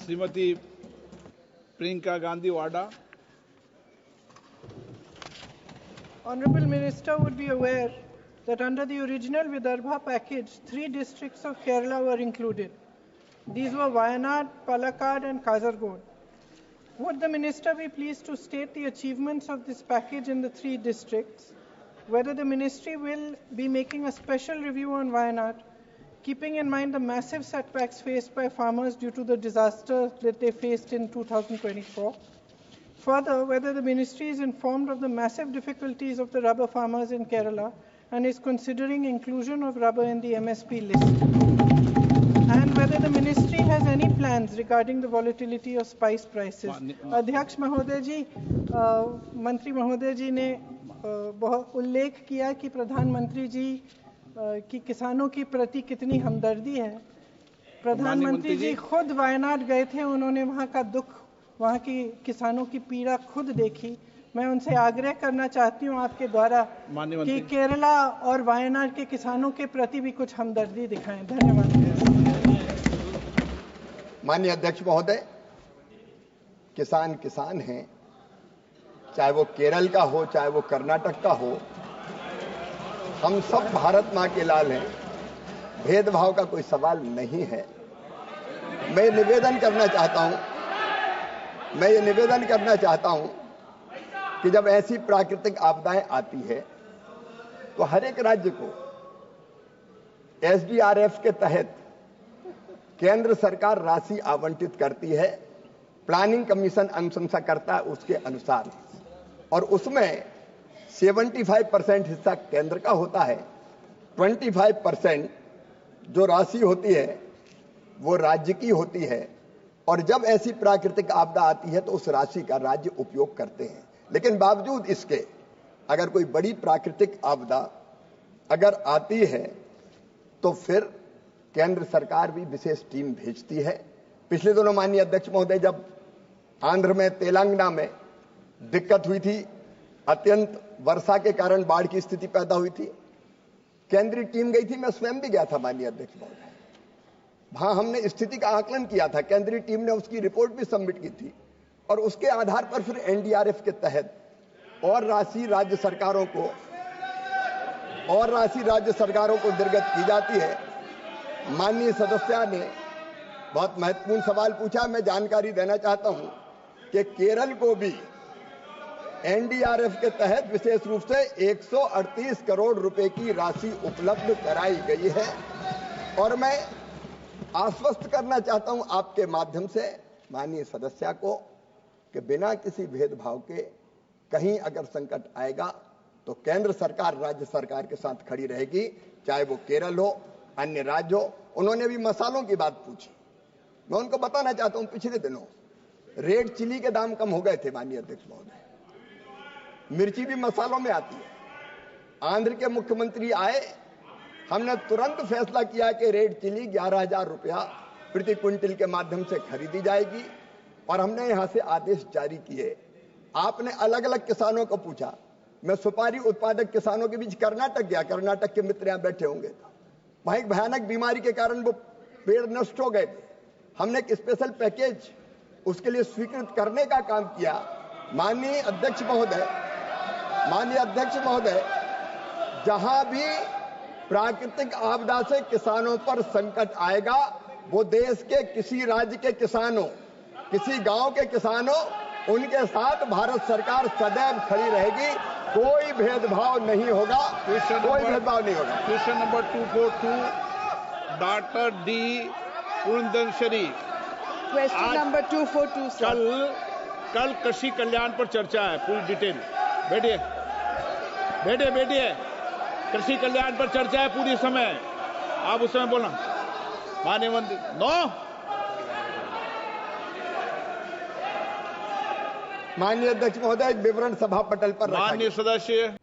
Shrimati Priyanka Gandhi Wada. Honorable Minister would be aware that under the original Vidarbha package, 3 districts of Kerala were included. These were Wayanad, Palakkad and Kasaragod. Would the Minister be pleased to state the achievements of this package in the 3 districts, whether the Ministry will be making a special review on Wayanad, keeping in mind the massive setbacks faced by farmers due to the disaster that they faced in 2024? Further, whether the Ministry is informed of the massive difficulties of the rubber farmers in Kerala and is considering inclusion of rubber in the MSP list, and whether the Ministry has any plans regarding the volatility of spice prices. अध्यक्ष महोदय जी, मंत्री महोदय जी ने बहुत उल्लेख किया कि प्रधानमंत्री जी की किसानों की प्रति कितनी हमदर्दी है. प्रधानमंत्री जी खुद वायनाड गए थे, उन्होंने वहाँ का दुख, वहाँ की किसानों की पीड़ा खुद देखी. मैं उनसे आग्रह करना चाहती हूँ आपके द्वारा कि केरला और वायनाड के किसानों के प्रति भी कुछ हमदर्दी दिखाएं. धन्यवाद. माननीय अध्यक्ष महोदय, किसान किसान हैं, चाहे वो केरल का हो चाहे वो कर्नाटक का हो, हम सब भारत मां के लाल हैं. भेदभाव का कोई सवाल नहीं है. मैं ये निवेदन करना चाहता हूं कि जब ऐसी प्राकृतिक आपदाएं आती है तो हर एक राज्य को एसडीआरएफ के तहत केंद्र सरकार राशि आवंटित करती है. प्लानिंग कमीशन अनुशंसा करता है उसके अनुसार, और उसमें 75% हिस्सा केंद्र का होता है. 25% जो राशि होती है वो राज्य की होती है, और जब ऐसी प्राकृतिक आपदा आती है तो उस राशि का राज्य उपयोग करते हैं. लेकिन बावजूद इसके अगर कोई बड़ी प्राकृतिक आपदा अगर आती है तो फिर केंद्र सरकार भी विशेष टीम भेजती है. पिछले दिनों माननीय अध्यक्ष महोदय, जब आंध्र में तेलंगाना में दिक्कत हुई थी, अत्यंत वर्षा के कारण बाढ़ की स्थिति पैदा हुई थी, केंद्रीय टीम गई थी. मैं स्वयं भी गया था माननीय अध्यक्ष महोदय. वहां हमने स्थिति का आकलन किया था. केंद्रीय टीम ने उसकी रिपोर्ट भी सबमिट की थी, और उसके आधार पर फिर एनडीआरएफ के तहत और राशि राज्य सरकारों को निर्गत की जाती है. माननीय सदस्य ने बहुत महत्वपूर्ण सवाल पूछा. मैं जानकारी देना चाहता हूं कि केरल को भी एनडीआरएफ के तहत विशेष रूप से 138 करोड़ रुपए की राशि उपलब्ध कराई गई है. और मैं आश्वस्त करना चाहता हूं आपके माध्यम से माननीय सदस्य को कि बिना किसी भेदभाव के कहीं अगर संकट आएगा तो केंद्र सरकार राज्य सरकार के साथ खड़ी रहेगी, चाहे वो केरल हो, अन्य राज्य हो. उन्होंने भी मसालों की बात पूछी. मैं उनको बताना चाहता हूं, पिछले दिनों रेड चिली के दाम कम हो गए थे माननीय अध्यक्ष महोदय. मिर्ची भी मसालों में आती है. आंध्र के मुख्यमंत्री आए, हमने तुरंत फैसला किया कि रेड चिली 11,000 रुपया प्रति क्विंटल के माध्यम से खरीदी जाएगी, और हमने यहां से आदेश जारी किए. आपने अलग अलग किसानों को पूछा. मैं सुपारी उत्पादक किसानों के बीच कर्नाटक गया. कर्नाटक के मित्र यहां बैठे होंगे. वहां एक भयानक बीमारी के कारण वो पेड़ नष्ट हो गए थे. हमने एक स्पेशल पैकेज उसके लिए स्वीकृत करने का काम किया. माननीय अध्यक्ष महोदय, जहां भी प्राकृतिक आपदा से किसानों पर संकट आएगा, वो देश के किसी राज्य के किसानों, किसी गांव के किसानों, उनके साथ भारत सरकार सदैव खड़ी रहेगी. कोई भेदभाव नहीं होगा. Question number 242, doctor D Purandarashri. Question number 242 sir. कल कृषि कल्याण पर चर्चा है, पूरी डिटेल. बैठिए. कृषि कल्याण पर चर्चा है पूरी समय. आप उस समय बोलना. माननीय मंत्री. माननीय अध्यक्ष महोदय, विवरण सभा पटल पर माननीय सदस्य.